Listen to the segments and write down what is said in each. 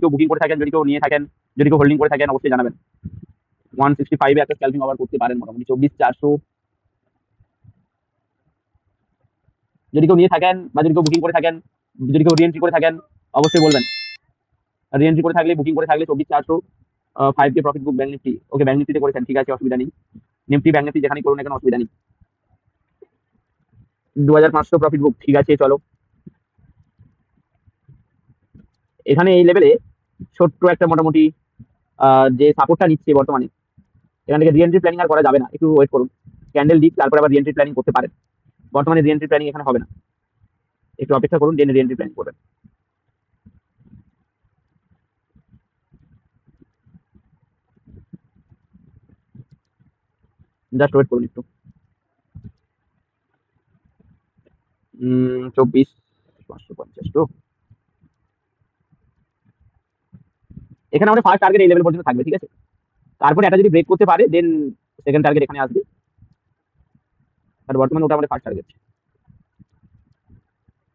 কেউ বুকিং করে থাকেন, যদি কেউ নিয়ে থাকেন, যদি কেউ হোল্ডিং করে থাকেন অবশ্যই জানাবেন। 165 এ একটা স্ক্যালপিং ওভার করতে পারেন মোটামুটি 24,400। যদি কেউ নিয়ে থাকেন বা যদি কেউ বুকিং করে থাকেন, যদি কেউ রিএন্ট্রি করে থাকেন অবশ্যই বলবেন। রিএন্ট্রি করে থাকলে, বুকিং করে থাকলে 24,400, 5K profit book bank Nifty. Okay, bank নিফটিতে করেছেন, ঠিক আছে, অসুবিধা নেই। নিফটি ব্যাংক নিফটি যেখানে করুন না কেন অসুবিধা নেই। 2,500 প্রফিট বুক, ঠিক আছে, চলো। এখানে এই লেভেলে ছোট্ট একটা মোটামুটি যে সাপোর্টটা নিচ্ছে বর্তমানে, এখান থেকে রিএন্ট্রি প্ল্যানিং আর করা যাবে না, একটু ওয়েট করুন। ক্যান্ডেল দিক, তারপর আবার রিএন্ট্রি প্ল্যানিং করতে পারেন। বর্তমানে রিএন্ট্রি প্ল্যানিং এখানে হবে না, একটু অপেক্ষা করুন, দেন রিএন্ট্রি প্ল্যানিং করবেন। জাস্ট ওয়েট করুন একটু। 24,550 তো এখানে আমাদের ফার্স্ট টার্গেট এই লেভেল পর্যন্ত থাকবে, ঠিক আছে। তারপরে এটা যদি ব্রেক করতে পারে দেন সেকেন্ড টার্গেট এখানে আসবে, আর বর্তমানে ওটা আমাদের ফার্স্ট টার্গেট।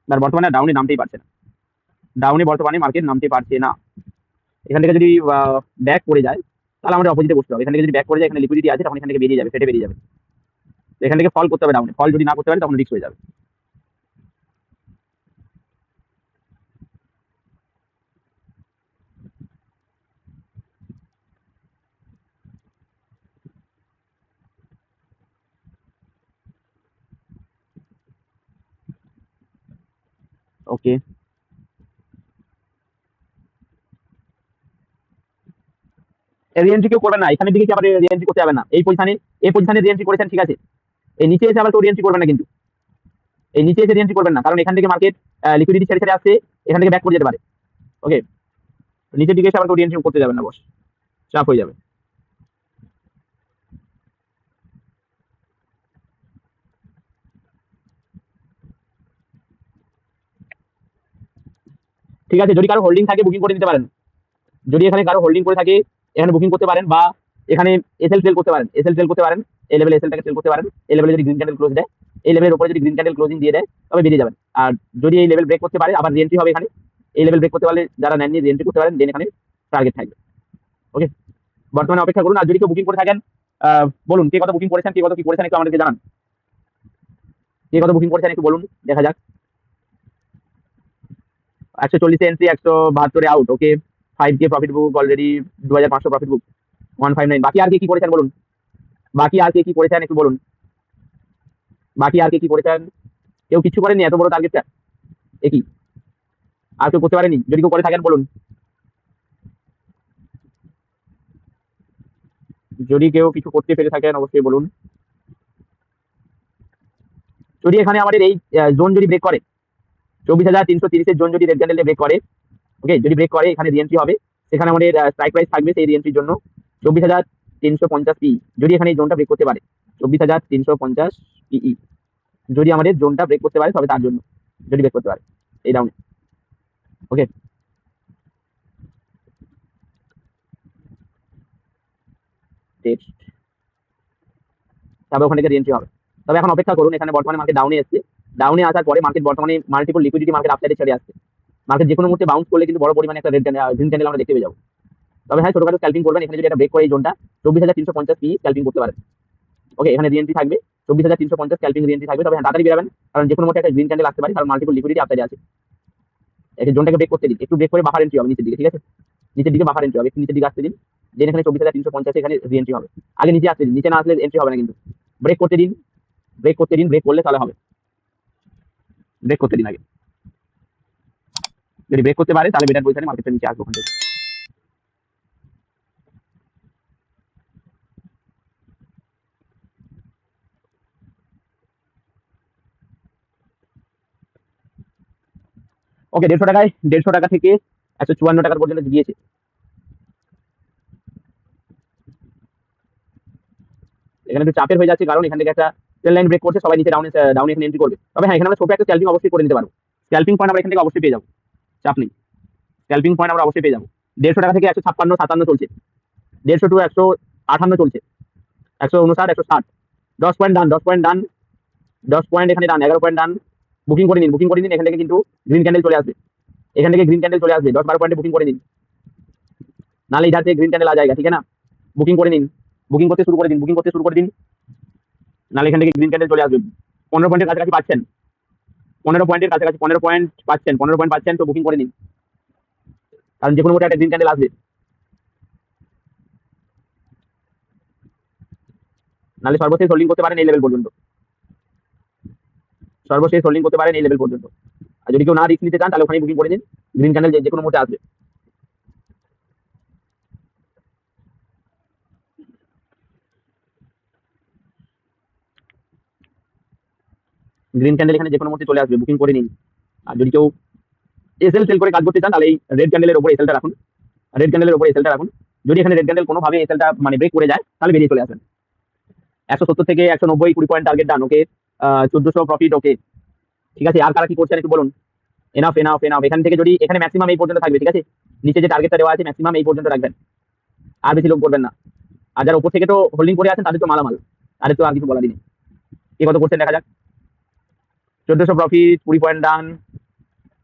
আর বর্তমানে ডাউনে নামতেই পারছে না, ডাউনে বর্তমানে মার্কেট নামতে পারছে না। এখান থেকে যদি ব্যাক করে যায় তাহলে আমাদের অপোজিটে বসতে হবে। এখান থেকে যদি ব্যাক করে যায়, এখানে লিকুইডিটি আছে, তখন এখান থেকে বেরিয়ে যাবে, ফেটে বেরিয়ে যাবে। এখান থেকে ফল করতে হবে ডাউনে, ফল যদি না করতে পারে তখন রিস্ক হয়ে যাবে। ওকে, রিএন্ট্রি কেউ করবেন না, এখানের দিকে কি আবার রিএন্ট্রি করতে যাবেন না। এই পজিশনে রিএন্ট্রি করেছেন, ঠিক আছে। এই নিচে এসে আবার কেউ রিএন্ট্রি করবেন না কিন্তু, এই নিচে এসে রিএন্ট্রি করবেন না, কারণ এখান থেকে মার্কেট লিকুইডিটি ছেড়ে ছেড়ে আসছে, এখান থেকে ব্যাক করে যেতে পারে। ওকে, নিচের দিকে এসে আবার কেউ রিএন্ট্রি করতে যাবেন না, বস, চাপ হয়ে যাবে। ঠিক আছে, যদি কারো হোল্ডিং থাকে বুকিং করে দিতে পারেন। যদি এখানে কারো হোল্ডিং করে থাকে এখানে বুকিং করতে পারেন, বা এখানে এসএল সেল করতে পারেন, এসএল সেল করতে পারেন, এই লেভেলে এসএলটাকে সেল করতে পারেন। এই লেভেলে যদি গ্রিন ক্যান্ডেল ক্লোজ দেয়, এই লেভেলের উপরে যদি গ্রিন ক্যান্ডেল ক্লোজিং দিয়ে দেয় তবে বেরিয়ে যাবেন। আর যদি এই লেভেল ব্রেক করতে পারে আবার রিএন্ট্রি হবে এখানে। এই লেভেল ব্রেক করতে পারলে যারা নেননি রিএন্ট্রি করতে পারেন, দেন এখানে টার্গেট থাকবে। ওকে, বর্তমানে অপেক্ষা করুন। আর যদি কেউ বুকিং করে থাকেন বলুন, কে কত বুকিং করেছেন, কে কত কি করেছেন একটু আমাদেরকে জানান। কে কত বুকিং করেছেন একটু বলুন, দেখা যাক। 140 এন্ট্রি, 172 আউট। ওকে, 5K প্রফিট বুক অলরেডি, 2,500 প্রফিট বুক, 159। বাকি আর কে কি করেছেন বলুন, বাকি আর কে কি করেছেন একটু বলুন, বাকি আর কে কি করেছেন। কেউ কিছু করেনি এত বড় টার্গেটটা, একই আর কেউ করতে পারেনি। যদি কেউ করে থাকেন বলুন, যদি কেউ কিছু করতে পেরে থাকেন অবশ্যই বলুন। যদি এখানে আমাদের এই জোন যদি ব্রেক করে, 24,330 জোন যদি রেড ক্যান্ডেল ব্রেক করে, ওকে, যদি ব্রেক করে এখানে রিএন্ট্রি হবে। সেখানে আমাদের স্ট্রাইক প্রাইস থাকবে সেই রিএন্ট্রির জন্য 24,350 পি। যদি এখানে এই জোনটা ব্রেক করতে পারে 24,350 পিই, যদি আমাদের জোনটা ব্রেক করতে পারে তবে তার জন্য, যদি ব্রেক করতে পারে এই ডাউনে। ওকে, টেক্সট, তবে ওখান থেকে রিএন্ট্রি হবে। তবে এখন অপেক্ষা করুন, এখানে বর্তমানে মার্কেট ডাউনে এসছে। ডাউনে আসার পরে মার্কেট বর্তমানে মাল্টিপল লিকুইডিটি মার্কেট আপসাইডে ছেড়ে আসছে। মার্কেট যে কোনো মুহূর্তে বাউন্স করলে কিন্তু বড় পরিমাণে একটা রেড গ্রিন ক্যান্ডেল আমরা দেখতে পেয়ে যাবো। তবে হ্যাঁ, ছোটখাটো স্ক্যাল্পিং করবেন। এখানে যদি এটা ব্রেক করে এই জোনটা 24,350 পি স্ক্যাল্পিং করতে পারেন। ওকে, এখানে রিএন্ট্রি থাকবে 24,350 স্ক্যাল্পিং রিএন্ট্রি থাকবে। তবে হ্যাঁ, তাড়াতাড়ি বেরাবেন, কারণ যে কোনো মুহূর্তে একটা গ্রিন ক্যান্ডেল আসতে পারে, কারণ মাল্টিপল লিকুইডিটি আপসাইডে আছে। এই জোনটাকে ব্রেক করতে দিন, একটু ব্রেক করে বাফার এন্ট্রি হবে নিচের দিকে, ঠিক আছে। নিচের দিকে বাফার এন্ট্রি হবে, একটু নিচের দিকে আসতে দিন, দেন এখানে 24,350 এখানে রিএন্ট্রি হবে। আগে নিচে আসতে দিন, নিচে না আসলে এন্ট্রি হবে না কিন্তু। ব্রেক করতে দিন, ব্রেক করতে দিন, ব্রেক করলে তাহলে হবে। ব্রেক করতে দিন আগে, যদি ব্রেক করতে পারে তাহলে বেটার পজিশনে মার্কেটটা নিচে আসবে ওখান থেকে। ওকে, 150 টাকায়, 150 টাকা থেকে 154 টাকার পর্যন্ত গিয়েছে। এখানে একটু চাপের হয়ে যাচ্ছে, কারণ এখান থেকে একটা ট্রেন লাইন ব্রেক করছে, সবাই নিচে ডাউনে ডাউনে এখানে এন্ট্রি করবে। তবে হ্যাঁ, এখানে আমরা ছোট একটা স্ক্যাল্পিং অবশ্যই করে নিতে পারবো। স্ক্যাল্পিং পয়েন্ট আমরা এখান থেকে অবশ্যই পেয়ে যাবো, চাপ নেই। স্ক্যাল্পিং পয়েন্ট আমরা অবশ্যই পেয়ে যাবো। 150 টাকা থেকে 156, 57 চলছে, 150 টু 158 চলছে, 159, 160। 10 পয়েন্ট ডান, 10 পয়েন্ট ডান, 10 পয়েন্ট এখানে ডান, 11 পয়েন্ট ডান। বুকিং করে নিন, বুকিং করে নিন। এখান থেকে কিন্তু গ্রিন ক্যান্ডেল চলে আসবে, এখান থেকে গ্রিন ক্যান্ডেল চলে আসবে। 10-12 পয়েন্টে বুকিং করে নিন। नाले इधर से ग्रीन कैंडल आ जाएगा, ठीक है ना। बुकिंग করে নিন, বুকিং করতে শুরু করে দিন, বুকিং করতে শুরু করে দিন। নালে এখান থেকে গ্রিন ক্যান্ডেল চলে আসবে। 15 পয়েন্টের কাছাকাছি পাচ্ছেন, 15 পয়েন্টের কাছাকাছি 15 পয়েন্ট পাচ্ছেন, 15 পয়েন্ট পাচ্ছেন, তো বুকিং করে নিন, কারণ যে কোনো মুহূর্তে একটা গ্রিন ক্যান্ডেল আসবে। নালে সর্বশেষ হোল্ডিং করতে পারেন এই লেভেল পর্যন্ত, সর্বশেষ হোল্ডিং করতে পারেন এই লেভেল পর্যন্ত। আর যদি কেউ না রিস্ক নিতে চান তাহলে ওখানে বুকিং করে নিন, গ্রিন ক্যান্ডেল যে কোনো মুহূর্তে আসবে। গ্রিন ক্যান্ডেল এখানে যে কোনো মুহূর্তে চলে আসবে, বুকিং করে নিন। আর যদি কেউ এসএল সেল করে কাজ করতে চান তাহলে এই রেড ক্যান্ডেলের উপরে এসএলটা রাখুন, রেড ক্যান্ডেলের উপরে এসএলটা রাখুন। যদি এখানে রেড ক্যান্ডেল কোনোভাবে এসএলটা মানে ব্রেক করে যায় তাহলে বেরিয়ে চলে আসবেন। 170 থেকে 190 20 পয়েন্ট টার্গেট ডান, ওকে। 1400 প্রফিট, ওকে। ঠিক আছে, আর কারা কি করছেন একটু বলুন। Enough enough enough. এখান থেকে যদি এখানে ম্যাক্সিমাম এই পর্যন্ত থাকবে, ঠিক আছে, নিচে যে টার্গেটটা দেওয়া আছে ম্যাক্সিমাম এই পর্যন্ত রাখবেন, আর বেশি লোক করবেন না। আর যারা উপর থেকে তো হোল্ডিং করে আছেন তাদের তো মালামাল, তাদের তো আর কিছু বলারই নেই। কে কত করছেন দেখা যাক। 1400 প্রফিট, 20 পয়েন্ট ডান,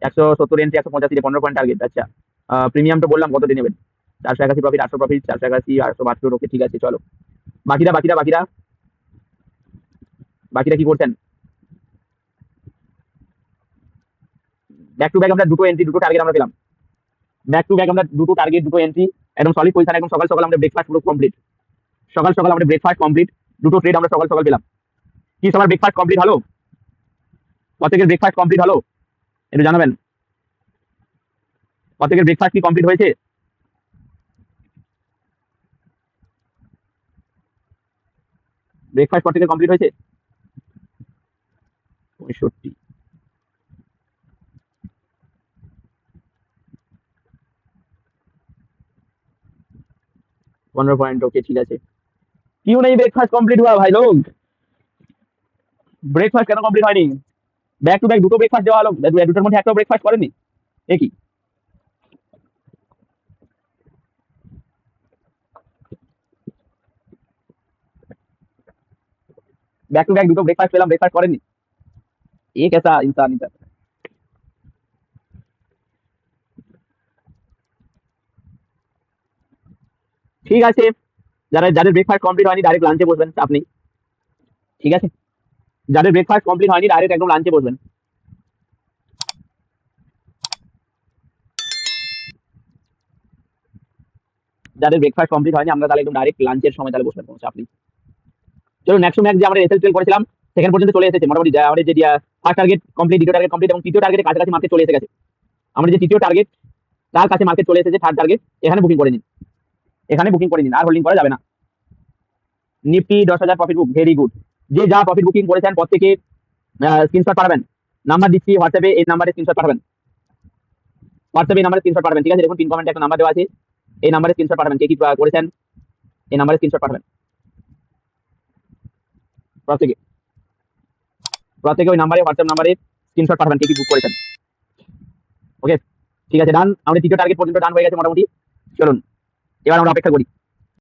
170 এন্ট্রি, 185 15 পয়েন্ট টার্গেট। আচ্ছা, প্রিমিয়াম তো বললাম কত দিয়ে নেবেন। 481 প্রফিট, 800 প্রফিট, 481, 872, ওকে ঠিক আছে চলো। বাকিরা বাকিরা বাকিরা বাকিরা কি করছেন। ব্যাক টু ব্যাক আমরা দুটো এন্ট্রি, দুটো টার্গেট আমরা পেলাম। ব্যাক টু ব্যাক আমরা দুটো টার্গেট, দুটো এন্ট্রি, একদম সলিড পজিশন, একদম সকাল সকাল আমরা ব্রেকফাস্ট পুরো কমপ্লিট, সকাল সকাল আমাদের ব্রেকফাস্ট কমপ্লিট, দুটো ট্রেড আমরা সকাল সকাল পেলাম। কি সবার ব্রেকফাস্ট কমপ্লিট হলো? প্রত্যেকের ব্রেকফাস্ট কমপ্লিট হলো একটু জানাবেন। প্রত্যেকের ব্রেকফাস্ট কি কমপ্লিট হয়েছে? ব্রেকফাস্ট প্রত্যেকের কমপ্লিট হয়েছে? 65, 15 पॉइंट, ओके ठीक है। क्यों नहीं ब्रेकफास्ट कंप्लीट हुआ भाई लोग? ব্রেকফাস্ট কেন কমপ্লিট হয়নি? ব্যাক টু ব্যাক দুটো ব্রেকফাস্ট দেওয়া হলো, দুটোর মধ্যে একটা ব্রেকফাস্ট করেনি, এ কি? बैक टू बैक দুটো ব্রেকফাস্ট পেলাম, ব্রেকফাস্ট করেনি, এ কেসা ইনসান ইনসান। ঠিক আছে, যারা যাদের ব্রেকফাস্ট কমপ্লিট হয়নি ডাইরেক্ট লাঞ্চে বসবেন, চাপ নেই, ঠিক আছে। যাদের ব্রেকফাস্ট কমপ্লিট হয়নি ডাইরেক্ট একদম লাঞ্চে বসবেন। যাদের ব্রেকফাস্ট কমপ্লিট হয়নি আমরা তাহলে একদম ডাইরেক্ট লাঞ্চের সময় তাহলে বসবেন, কোনো চাপ নেই। চলো নেক্সট ম্যাচ যে আমরা এসএল সেল করেছিলাম সেখান পর্যন্ত চলে এসেছে মোটামুটি। আমাদের যে ফার্স্ট টার্গেট কমপ্লিট, দ্বিতীয় টার্গেট কমপ্লিট এবং তৃতীয় টার্গেটের কাছাকাছি মার্কেট চলে এসে গেছে। আমাদের যে তৃতীয় টার্গেট তার কাছে মার্কেট চলে এসেছে, থার্ড টার্গেট, এখানে বুকিং করে নিন, এখানে বুকিং করে নিন, আর হোল্ডিং করা যাবে না। নিফটি 10,000 প্রফিট বুক, ভেরি গুড। যে যা প্রফিট বুকিং করেছেন প্রত্যেকে স্ক্রিনশট পাঠাবেন, নাম্বার দিচ্ছি হোয়াটসঅ্যাপে, এই নাম্বারে স্ক্রিনশট পাঠাবেন, হোয়াটসঅ্যাপে এই নাম্বারে স্ক্রিনশট পাঠাবেন, ঠিক আছে। দেখুন পিন কমেন্টে একটা নাম্বার দেওয়া আছে, এই নাম্বারে স্ক্রিনশট পাঠাবেন, কে কি করেছেন এই নাম্বারে স্ক্রিনশট পাঠাবেন প্রত্যেকে, প্রত্যেকে ওই নাম্বারে, হোয়াটসঅ্যাপ নাম্বারে স্ক্রিনশট পাঠাবেন কে কি বুক করেছেন, ওকে ঠিক আছে। ডান, আমাদের তৃতীয় টার্গেট পর্যন্ত ডান হয়ে গেছে মোটামুটি। চলুন এবার আমরা অপেক্ষা করি।